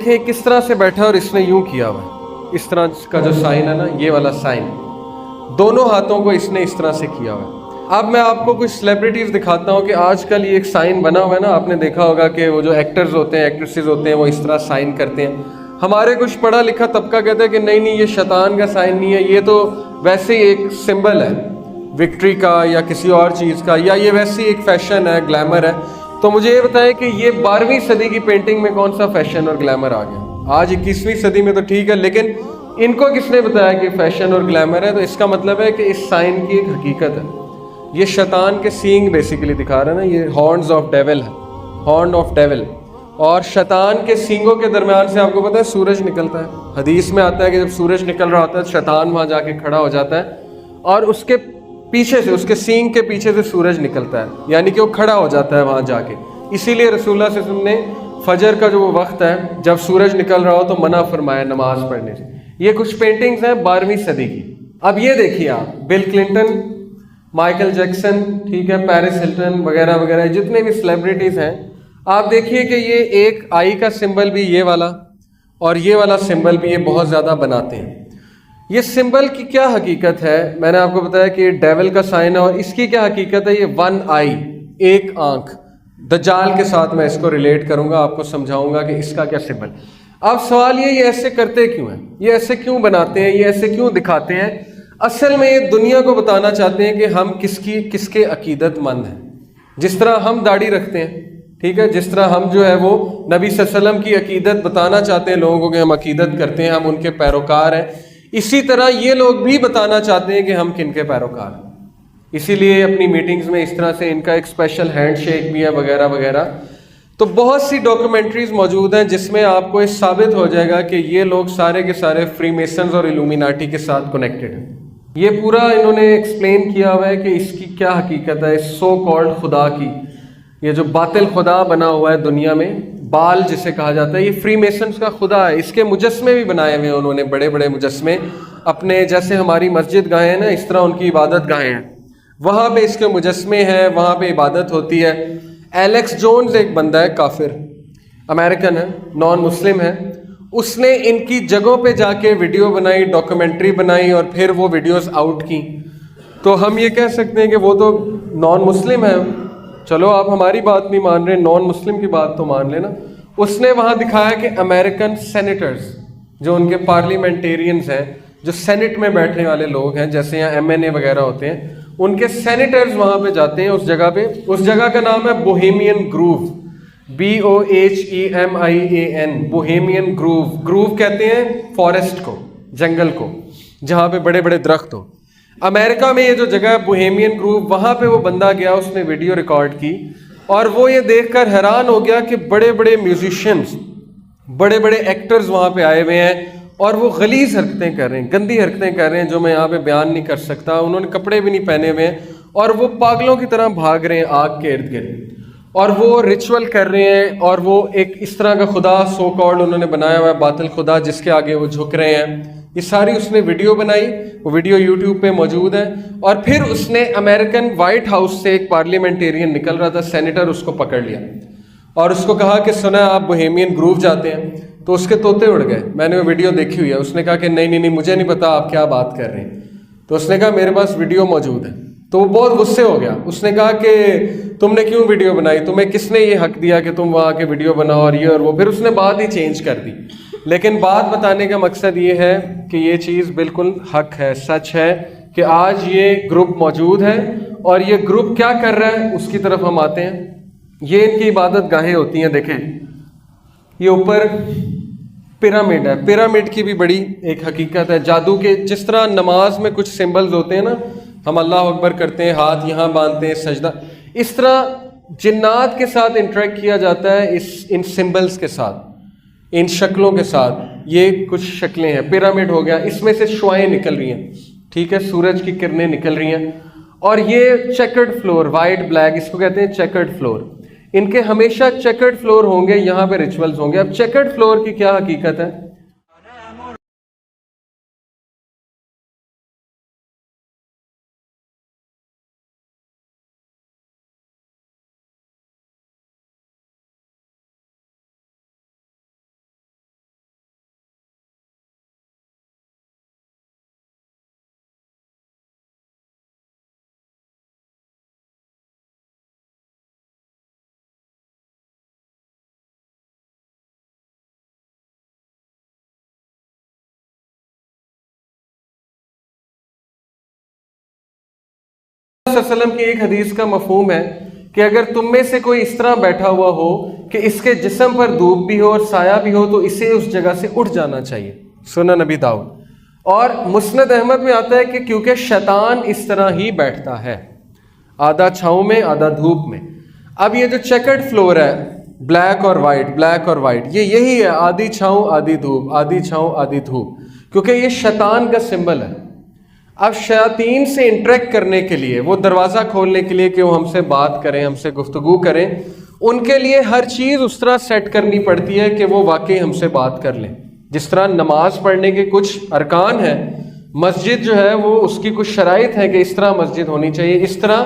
देखें किस तरह से बैठा है और इसने यूं किया हुआ है, इस तरह का जो साइन है ना, ये वाला साइन, दोनों हाथों को इसने इस तरह से किया हुआ है। अब मैं आपको कुछ सेलिब्रिटीज़ दिखाता हूँ कि आजकल ये एक साइन बना हुआ है ना, आपने देखा होगा कि वो जो एक्टर्स होते हैं, एक्ट्रेसेस होते हैं, वो इस तरह साइन करते हैं। हमारे कुछ पढ़ा लिखा तबका कहता है कि नहीं नहीं, ये शैतान का साइन नहीं है, ये तो वैसे ही एक सिंबल है विक्ट्री का या किसी और चीज़ का, या ये वैसे ही एक फैशन है, ग्लैमर है। तो मुझे ये बताएं कि ये 12वीं सदी की पेंटिंग में कौन सा फैशन और ग्लैमर आ गया? आज 21वीं सदी में तो ठीक है, लेकिन इनको किसने बताया कि फैशन और ग्लैमर है? तो इसका मतलब है कि इस साइन की एक हकीकत है। ये शैतान के सींग बेसिकली दिखा रहा है ना, ये हॉर्न्स ऑफ डेविल है, हॉर्न ऑफ डेविल। और शैतान के सींगों के दरमियान से आपको पता है सूरज निकलता है। हदीस में आता है कि जब सूरज निकल रहा होता है शैतान वहाँ जाके खड़ा हो जाता है और उसके पीछे से, उसके सींग के पीछे से सूरज निकलता है, यानी कि वो खड़ा हो जाता है वहाँ जाके। इसीलिए रसूलुल्लाह सल्लल्लाहु अलैहि वसल्लम ने फजर का जो वो वक्त है जब सूरज निकल रहा हो तो मना फरमाया नमाज पढ़ने से। ये कुछ पेंटिंग्स हैं 12वीं सदी की। अब ये देखिए आप, बिल क्लिंटन, माइकल जैक्सन, ठीक है, पेरिस हिल्टन वगैरह वगैरह, जितने भी सेलिब्रिटीज़ हैं, आप देखिए कि ये एक आई का सिंबल भी ये वाला और ये वाला सिंबल भी ये बहुत ज़्यादा बनाते हैं। ये सिंबल की क्या हकीकत है? मैंने आपको बताया कि डेविल का साइन है, और इसकी क्या हकीकत है? ये वन आई, एक आंख। दज्जाल के साथ मैं इसको रिलेट करूंगा, आपको समझाऊंगा कि इसका क्या सिंबल। अब सवाल ये ऐसे करते क्यों हैं, ये ऐसे क्यों बनाते हैं, ये ऐसे क्यों दिखाते हैं? असल में ये दुनिया को बताना चाहते हैं कि हम किसके अकीदतमंद हैं। जिस तरह हम दाढ़ी रखते हैं, ठीक है, जिस तरह हम जो है वो नबी सल्लल्लाहु अलैहि वसल्लम की अकीदत बताना चाहते हैं लोगों को कि हम अकीदत करते हैं, हम उनके पैरोकार हैं, इसी तरह ये लोग भी बताना चाहते हैं कि हम किन के पैरोकार हैं। इसीलिए अपनी मीटिंग्स में इस तरह से इनका एक स्पेशल हैंड शेक भी है वगैरह वगैरह। तो बहुत सी डॉक्यूमेंट्रीज मौजूद हैं जिसमें आपको ये साबित हो जाएगा कि ये लोग सारे के सारे फ्रीमेसन्स और इल्यूमिनाटी के साथ कनेक्टेड हैं। ये पूरा इन्होंने एक्सप्लेन किया हुआ है कि इसकी क्या हकीकत है, इस सो कॉल्ड खुदा की, ये जो बातिल खुदा बना हुआ है दुनिया में, बाल जिसे कहा जाता है, ये फ्री मेसन्स का खुदा है। इसके मुजस्मे भी बनाए हुए हैं उन्होंने, बड़े बड़े मुजस्मे अपने, जैसे हमारी मस्जिद गाहें हैं ना, इस तरह उनकी इबादत गाहें हैं, वहाँ पे इसके मुजस्मे हैं, वहाँ पे इबादत होती है। एलेक्स जोन्स एक बंदा है, काफिर अमेरिकन है, नॉन मुस्लिम है, उसने इनकी जगहों पे जाके वीडियो बनाई, डॉक्यूमेंट्री बनाई और फिर वो वीडियोस आउट की। तो हम ये कह सकते हैं कि वो तो नॉन मुस्लिम है, चलो आप हमारी बात नहीं मान रहे, नॉन मुस्लिम की बात तो मान लेना। उसने वहाँ दिखाया कि अमेरिकन सेनेटर्स, जो उनके पार्लियामेंटेरियंस हैं, जो सेनेट में बैठने वाले लोग हैं, जैसे यहाँ एमएनए वगैरह होते हैं, उनके सेनेटर्स वहाँ पे जाते हैं उस जगह पे। उस जगह का नाम है Bohemian groove, BOHEMIAN, Bohemian groove. Groove कहते हैं फॉरेस्ट को, जंगल को, जहाँ पे बड़े बड़े दरख्त हो। अमेरिका में ये जो जगह है बोहेमियन ग्रूव, वहाँ पे वो बंदा गया, उसने वीडियो रिकॉर्ड की और वो ये देखकर हैरान हो गया कि बड़े बड़े म्यूजिशियंस, बड़े बड़े एक्टर्स वहाँ पे आए हुए हैं और वो गलीज हरकतें कर रहे हैं, गंदी हरकतें कर रहे हैं जो मैं यहाँ पे बयान नहीं कर सकता। उन्होंने कपड़े भी नहीं पहने हुए हैं और वो पागलों की तरह भाग रहे हैं आग के इर्द गिर्द, और वो रिचुअल कर रहे हैं, और वो एक इस तरह का खुदा सो कॉल्ड उन्होंने बनाया हुआ है, बातिल खुदा, जिसके आगे वो झुक रहे हैं। ये सारी उसने वीडियो बनाई, वो वीडियो यूट्यूब पे मौजूद है। और फिर उसने अमेरिकन वाइट हाउस से एक पार्लियामेंटेरियन निकल रहा था, सेनेटर, उसको पकड़ लिया और उसको कहा कि सुना आप बोहेमियन ग्रूव जाते हैं? तो उसके तोते उड़ गए। मैंने वो वीडियो देखी हुई है। उसने कहा कि नहीं नहीं नहीं, मुझे नहीं पता आप क्या बात कर रहे हैं। तो उसने कहा मेरे पास वीडियो मौजूद है। तो वो बहुत गुस्से हो गया। उसने कहा कि तुमने क्यों वीडियो बनाई, तुम्हें किसने ये हक दिया कि तुम वहाँ के वीडियो बनाओ और ये और वो। फिर उसने बात ही चेंज कर दी। लेकिन बात बताने का मकसद ये है कि ये चीज़ बिल्कुल हक है, सच है कि आज ये ग्रुप मौजूद है और ये ग्रुप क्या कर रहा है उसकी तरफ हम आते हैं। ये इनकी इबादत गाहें होती हैं। देखें, ये ऊपर पिरामिड है। पिरामिड की भी बड़ी एक हकीकत है जादू के। जिस तरह नमाज में कुछ सिंबल्स होते हैं ना, हम अल्लाह अकबर करते हैं, हाथ यहाँ बांधते हैं, सजदा, इस तरह जिन्नात के साथ इंटरेक्ट किया जाता है इन सिंबल्स के साथ, इन शक्लों के साथ। ये कुछ शक्लें हैं, पिरामिड हो गया, इसमें से शुआएं निकल रही हैं, ठीक है, सूरज की किरणें निकल रही हैं। और ये चेकर्ड फ्लोर, वाइट ब्लैक, इसको कहते हैं चेकर्ड फ्लोर। इनके हमेशा चेकर्ड फ्लोर होंगे, यहाँ पे रिचुअल्स होंगे। अब चेकर्ड फ्लोर की क्या हकीकत है? صلی اللہ علیہ وسلم کی ایک حدیث کا مفہوم ہے کہ اگر تم میں سے کوئی اس طرح بیٹھا ہوا ہو کہ اس کے جسم پر دھوپ بھی ہو اور سایہ بھی ہو تو اسے اس جگہ سے اٹھ جانا چاہیے، سنن نبی داؤد۔ اور مسند احمد میں آتا ہے کہ کیونکہ شیطان اس طرح ہی بیٹھتا ہے، آدھا چھاؤں میں آدھا دھوپ میں۔ اب یہ جو چیکرڈ فلور ہے، بلیک اور وائٹ، یہی ہے، آدھی چھاؤں آدھی دھوپ، آدھی چھاؤں آدھی دھوپ، کیونکہ یہ شیطان کا سمبل ہے۔ اب شیاطین سے انٹریکٹ کرنے کے لیے، وہ دروازہ کھولنے کے لیے کہ وہ ہم سے بات کریں، ہم سے گفتگو کریں، ان کے لیے ہر چیز اس طرح سیٹ کرنی پڑتی ہے کہ وہ واقعی ہم سے بات کر لیں۔ جس طرح نماز پڑھنے کے کچھ ارکان ہیں، مسجد جو ہے وہ اس کی کچھ شرائط ہے کہ اس طرح مسجد ہونی چاہیے، اس طرح